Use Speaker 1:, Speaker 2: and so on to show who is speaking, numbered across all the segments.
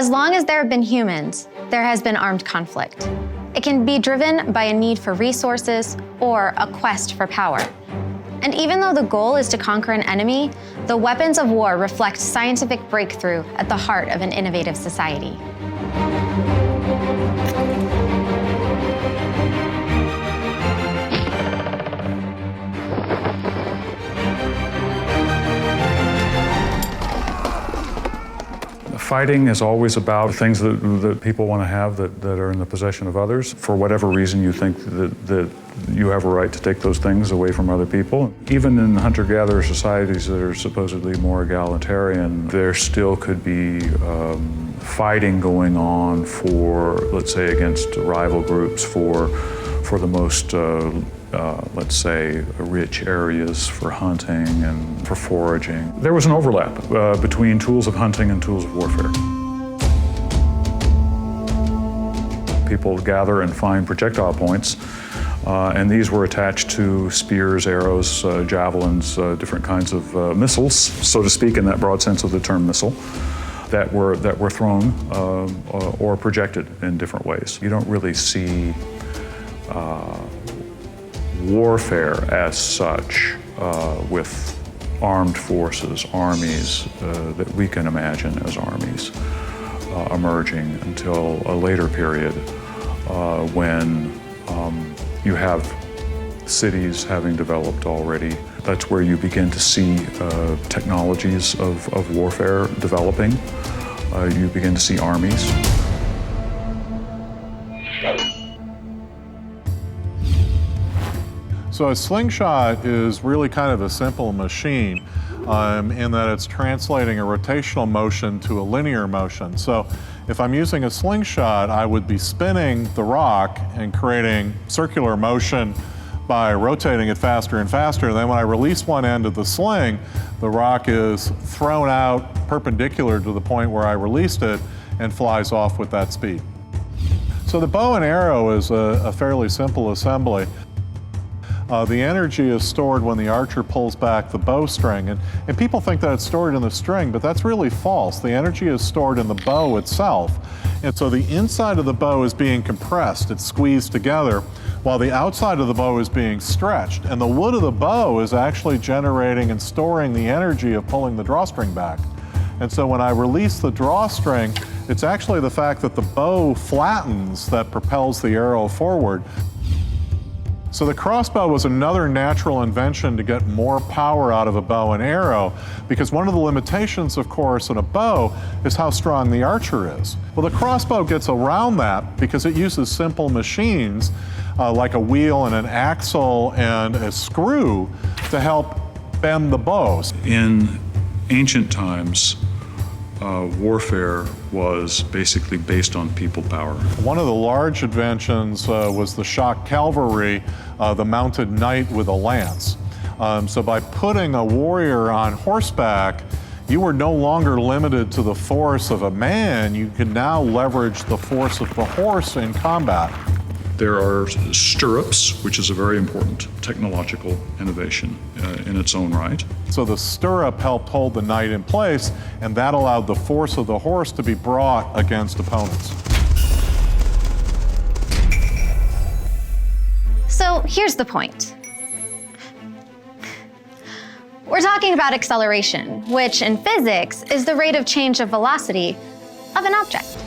Speaker 1: As long as there have been humans, there has been armed conflict. It can be driven by a need for resources or a quest for power. And even though the goal is to conquer an enemy, the weapons of war reflect scientific breakthrough at the heart of an innovative society.
Speaker 2: Fighting is always about things that people want to have that are in the possession of others. For whatever reason you think that you have a right to take those things away from other people. Even in hunter-gatherer societies that are supposedly more egalitarian, there still could be fighting going on for, let's say, against rival groups for the most let's say, rich areas for hunting and for foraging. There was an overlap between tools of hunting and tools of warfare. People gather and find projectile points, and these were attached to spears, arrows, javelins, different kinds of missiles, so to speak, in that broad sense of the term missile, that were thrown or projected in different ways. You don't really see warfare as such with armed forces, armies that we can imagine as armies emerging until a later period when you have cities having developed already. That's where you begin to see technologies of warfare developing. You begin to see armies.
Speaker 3: So a slingshot is really kind of a simple machine in that it's translating a rotational motion to a linear motion. So if I'm using a slingshot, I would be spinning the rock and creating circular motion by rotating it faster and faster. And then when I release one end of the sling, the rock is thrown out perpendicular to the point where I released it and flies off with that speed. So the bow and arrow is a fairly simple assembly. The energy is stored when the archer pulls back the bowstring, and people think that it's stored in the string, but that's really false. The energy is stored in the bow itself, and so the inside of the bow is being compressed, it's squeezed together, while the outside of the bow is being stretched, and the wood of the bow is actually generating and storing the energy of pulling the drawstring back. And so when I release the drawstring, it's actually the fact that the bow flattens that propels the arrow forward. So the crossbow was another natural invention to get more power out of a bow and arrow, because one of the limitations, of course, in a bow is how strong the archer is. Well, the crossbow gets around that because it uses simple machines like a wheel and an axle and a screw to help bend the bows.
Speaker 2: In ancient times, warfare was basically based on people power.
Speaker 3: One of the large inventions was the shock cavalry, the mounted knight with a lance. So by putting a warrior on horseback, you were no longer limited to the force of a man. You can now leverage the force of the horse in combat.
Speaker 2: There are stirrups, which is a very important technological innovation in its own right.
Speaker 3: So the stirrup helped hold the knight in place, and that allowed the force of the horse to be brought against opponents.
Speaker 1: So here's the point. We're talking about acceleration, which in physics is the rate of change of velocity of an object.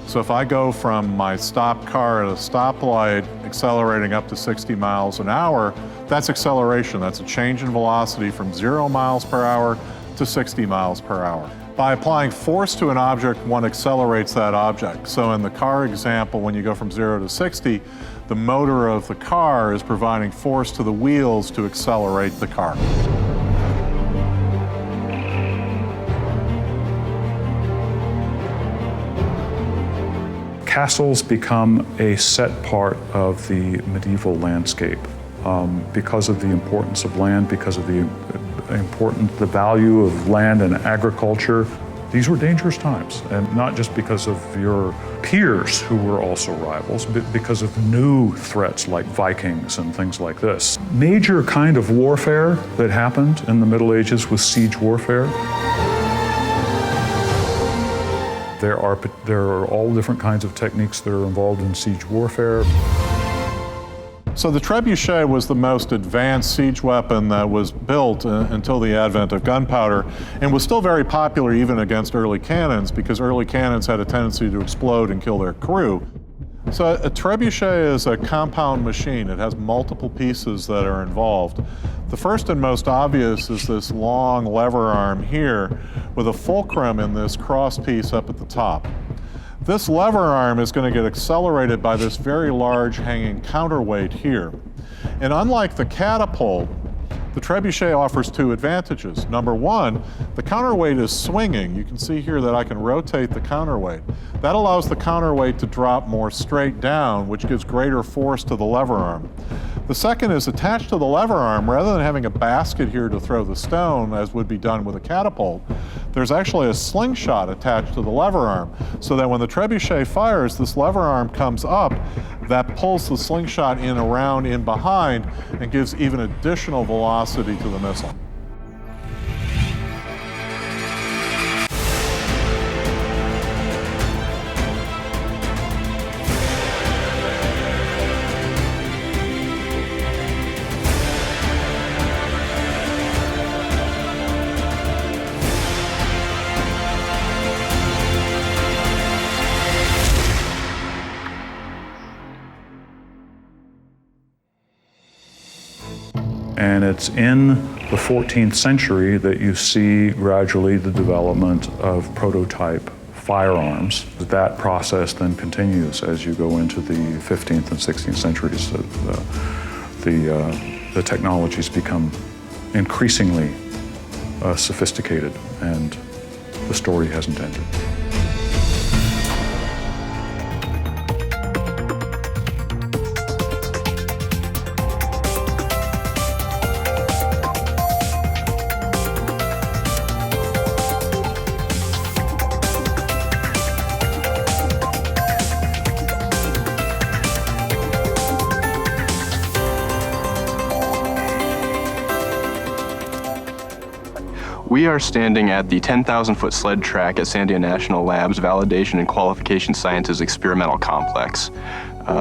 Speaker 3: So if I go from my stopped car at a stoplight accelerating up to 60 miles an hour, that's acceleration. That's a change in velocity from 0 miles per hour to 60 miles per hour. By applying force to an object, one accelerates that object. So in the car example, when you go from 0 to 60, the motor of the car is providing force to the wheels to accelerate the car.
Speaker 2: Castles become a set part of the medieval landscape because of the importance of land, because of the value of land and agriculture. These were dangerous times, and not just because of your peers who were also rivals, but because of new threats like Vikings and things like this. Major kind of warfare that happened in the Middle Ages was siege warfare. There are all different kinds of techniques that are involved in siege warfare.
Speaker 3: So the trebuchet was the most advanced siege weapon that was built until the advent of gunpowder, and was still very popular even against early cannons, because early cannons had a tendency to explode and kill their crew. So a trebuchet is a compound machine. It has multiple pieces that are involved. The first and most obvious is this long lever arm here with a fulcrum in this cross piece up at the top. This lever arm is going to get accelerated by this very large hanging counterweight here. And unlike the catapult, the trebuchet offers two advantages. Number one, the counterweight is swinging. You can see here that I can rotate the counterweight. That allows the counterweight to drop more straight down, which gives greater force to the lever arm. The second is attached to the lever arm, rather than having a basket here to throw the stone, as would be done with a catapult, there's actually a slingshot attached to the lever arm, so that when the trebuchet fires, this lever arm comes up, that pulls the slingshot in around in behind and gives even additional velocity to the missile.
Speaker 2: And it's in the 14th century that you see gradually the development of prototype firearms. That process then continues as you go into the 15th and 16th centuries. The technologies become increasingly sophisticated, and the story hasn't ended.
Speaker 4: We are standing at the 10,000-foot sled track at Sandia National Labs Validation and Qualification Sciences Experimental Complex.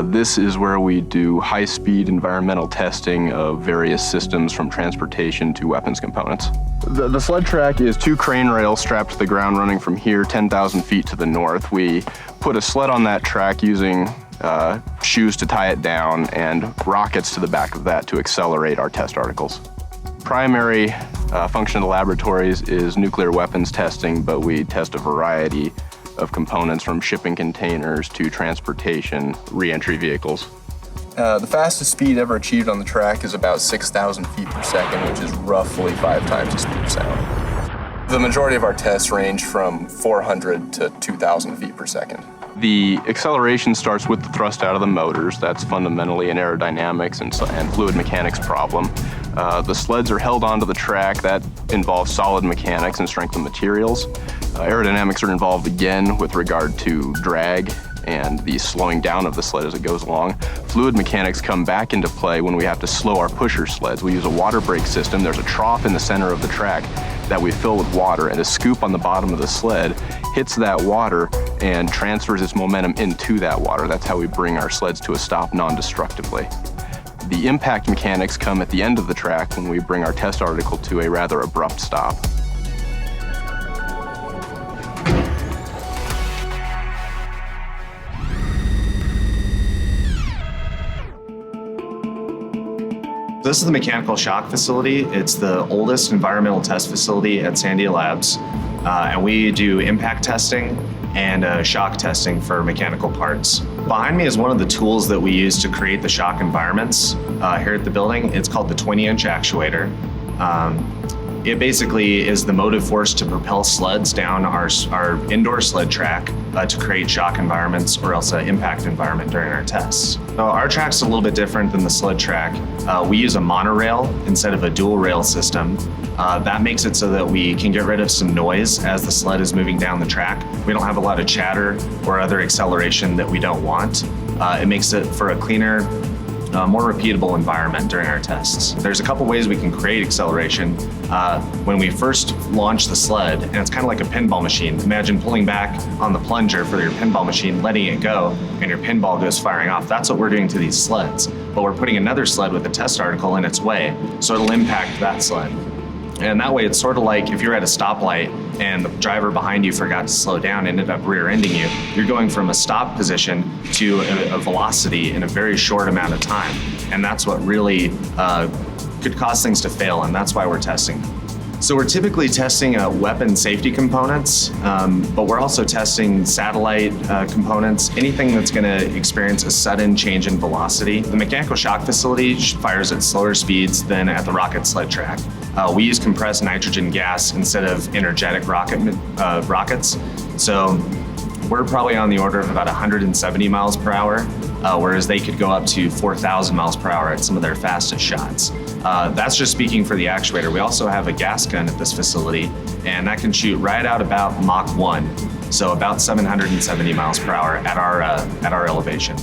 Speaker 4: This is where we do high-speed environmental testing of various systems, from transportation to weapons components. The sled track is 2 crane rails strapped to the ground running from here 10,000 feet to the north. We put a sled on that track using shoes to tie it down and rockets to the back of that to accelerate our test articles. Primary function of the laboratories is nuclear weapons testing, but we test a variety of components, from shipping containers to transportation, re-entry vehicles. The fastest speed ever achieved on the track is about 6,000 feet per second, which is roughly 5 times the speed of sound. The majority of our tests range from 400 to 2,000 feet per second. The acceleration starts with the thrust out of the motors. That's fundamentally an aerodynamics and fluid mechanics problem. The sleds are held onto the track. That involves solid mechanics and strength of materials. Aerodynamics are involved again with regard to drag and the slowing down of the sled as it goes along. Fluid mechanics come back into play when we have to slow our pusher sleds. We use a water brake system. There's a trough in the center of the track that we fill with water, and a scoop on the bottom of the sled hits that water and transfers its momentum into that water. That's how we bring our sleds to a stop non-destructively. The impact mechanics come at the end of the track when we bring our test article to a rather abrupt stop.
Speaker 5: This is the mechanical shock facility. It's the oldest environmental test facility at Sandia Labs. And we do impact testing and shock testing for mechanical parts. Behind me is one of the tools that we use to create the shock environments here at the building. It's called the 20-inch actuator. It basically is the motive force to propel sleds down our indoor sled track to create shock environments, or else an impact environment during our tests. Our track's a little bit different than the sled track. We use a monorail instead of a dual rail system. That makes it so that we can get rid of some noise as the sled is moving down the track. We don't have a lot of chatter or other acceleration that we don't want. It makes it for a cleaner more repeatable environment during our tests. There's a couple ways we can create acceleration. When we first launch the sled, and it's kind of like a pinball machine. Imagine pulling back on the plunger for your pinball machine, letting it go, and your pinball goes firing off. That's what we're doing to these sleds. But we're putting another sled with a test article in its way, so it'll impact that sled. And that way, it's sort of like if you're at a stoplight and the driver behind you forgot to slow down, ended up rear-ending you. You're going from a stop position to a velocity in a very short amount of time. And that's what really could cause things to fail, and that's why we're testing. So we're typically testing weapon safety components, but we're also testing satellite components, anything that's going to experience a sudden change in velocity. The mechanical shock facility fires at slower speeds than at the rocket sled track. We use compressed nitrogen gas instead of energetic rockets. So we're probably on the order of about 170 miles per hour, whereas they could go up to 4,000 miles per hour at some of their fastest shots. That's just speaking for the actuator. We also have a gas gun at this facility, and that can shoot right out about Mach 1, so about 770 miles per hour at our elevation.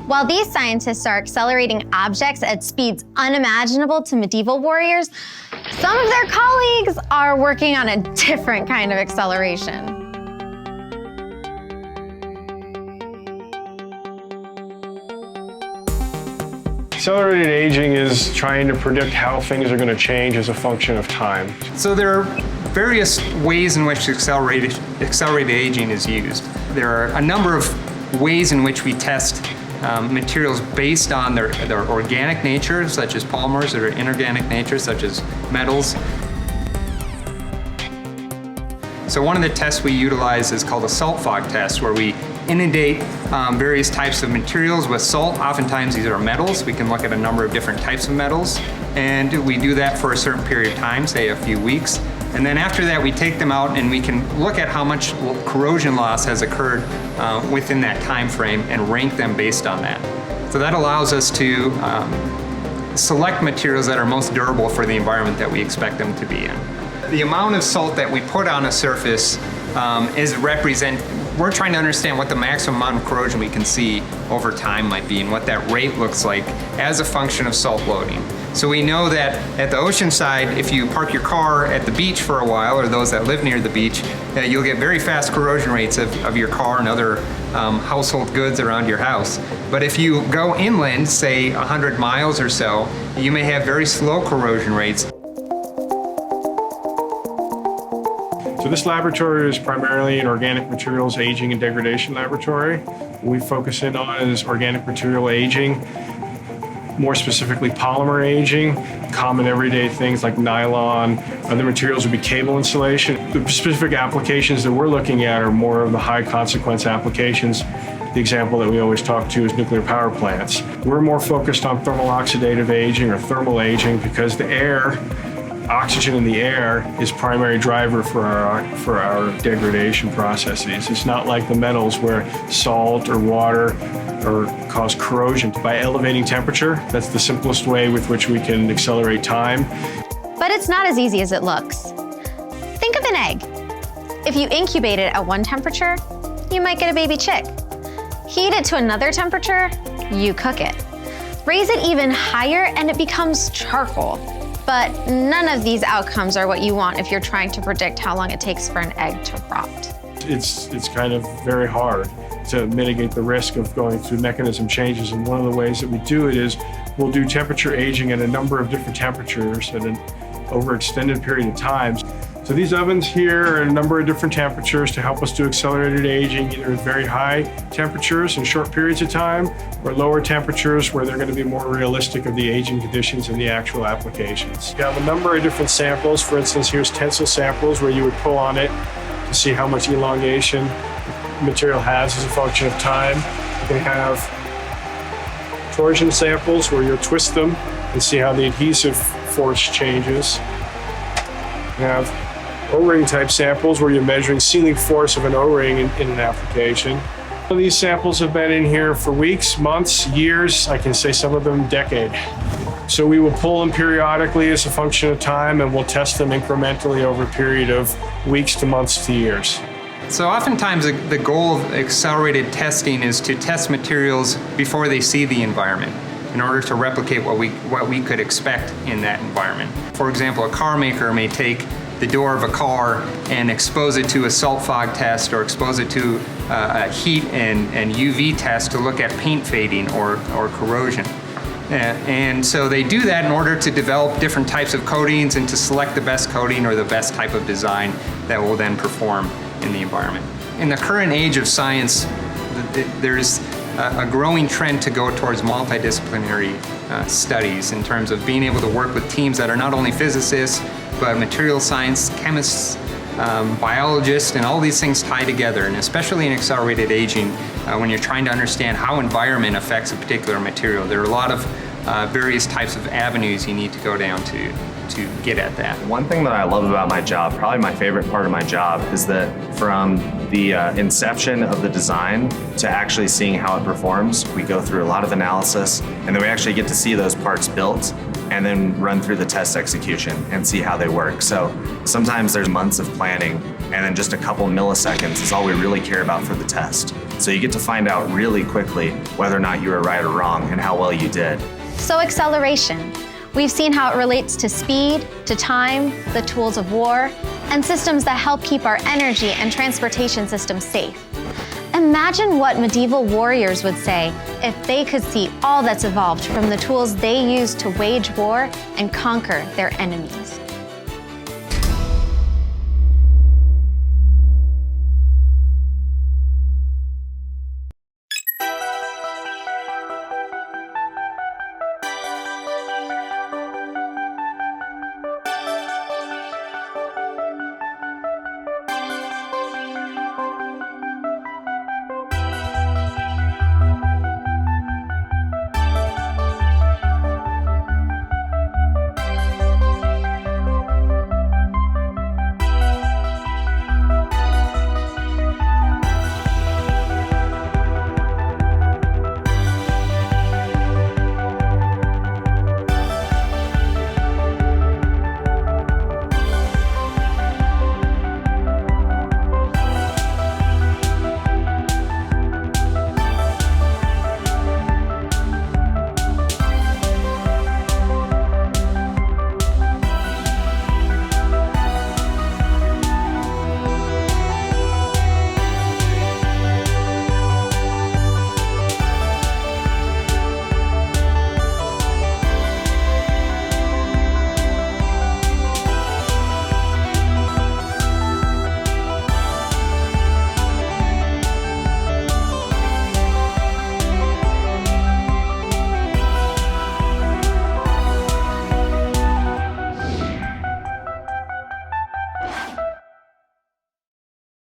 Speaker 1: While these scientists are accelerating objects at speeds unimaginable to medieval warriors, some of their colleagues are working on a different kind of acceleration.
Speaker 6: Accelerated aging is trying to predict how things are going to change as a function of time.
Speaker 7: So there are various ways in which accelerated aging is used. There are a number of ways in which we test materials based on their organic nature, such as polymers, or inorganic nature, such as metals. So one of the tests we utilize is called a salt fog test, where we inundate various types of materials with salt. Oftentimes these are metals. We can look at a number of different types of metals, and we do that for a certain period of time, say a few weeks. And then after that, we take them out and we can look at how much corrosion loss has occurred within that time frame and rank them based on that. So that allows us to select materials that are most durable for the environment that we expect them to be in. The amount of salt that we put on a surface we're trying to understand what the maximum amount of corrosion we can see over time might be and what that rate looks like as a function of salt loading. So we know that at the ocean side, if you park your car at the beach for a while, or those that live near the beach, you'll get very fast corrosion rates of your car and other household goods around your house. But if you go inland, say 100 miles or so, you may have very slow corrosion rates.
Speaker 6: So this laboratory is primarily an organic materials aging and degradation laboratory. What we focus in on is organic material aging, more specifically polymer aging, common everyday things like nylon. Other materials would be cable insulation. The specific applications that we're looking at are more of the high consequence applications. The example that we always talk to is nuclear power plants. We're more focused on thermal oxidative aging or thermal aging because the oxygen in the air is primary driver for our degradation processes. It's not like the metals where salt or water cause corrosion. By elevating temperature, that's the simplest way with which we can accelerate time.
Speaker 1: But it's not as easy as it looks. Think of an egg. If you incubate it at one temperature, you might get a baby chick. Heat it to another temperature, you cook it. Raise it even higher and it becomes charcoal. But none of these outcomes are what you want if you're trying to predict how long it takes for an egg to rot.
Speaker 6: It's kind of very hard to mitigate the risk of going through mechanism changes, and one of the ways that we do it is we'll do temperature aging at a number of different temperatures over extended period of time. So these ovens here are a number of different temperatures to help us do accelerated aging, either at very high temperatures in short periods of time, or lower temperatures where they're going to be more realistic of the aging conditions and the actual applications. You have a number of different samples. For instance, here's tensile samples where you would pull on it to see how much elongation the material has as a function of time. You can have torsion samples where you'll twist them and see how the adhesive force changes. You have O-ring type samples where you're measuring sealing force of an O-ring in an application. Some of these samples have been in here for weeks, months, years, I can say some of them decade. So we will pull them periodically as a function of time, and we'll test them incrementally over a period of weeks to months to years.
Speaker 7: So oftentimes the goal of accelerated testing is to test materials before they see the environment. in order to replicate what we could expect in that environment. For example, a car maker may take the door of a car and expose it to a salt fog test or expose it to a heat and UV test to look at paint fading or corrosion. And so they do that in order to develop different types of coatings and to select the best coating or the best type of design that will then perform in the environment. In the current age of science, there's a growing trend to go towards multidisciplinary studies in terms of being able to work with teams that are not only physicists, but material science, chemists, biologists, and all these things tie together. And especially in accelerated aging, when you're trying to understand how environment affects a particular material, there are a lot of various types of avenues you need to go down to get at that.
Speaker 5: One thing that I love about my job, probably my favorite part of my job, is that from the inception of the design to actually seeing how it performs, we go through a lot of analysis, and then we actually get to see those parts built and then run through the test execution and see how they work. So sometimes there's months of planning, and then just a couple milliseconds is all we really care about for the test. So you get to find out really quickly whether or not you were right or wrong and how well you did.
Speaker 1: So acceleration. We've seen how it relates to speed, to time, the tools of war, and systems that help keep our energy and transportation systems safe. Imagine what medieval warriors would say if they could see all that's evolved from the tools they used to wage war and conquer their enemies.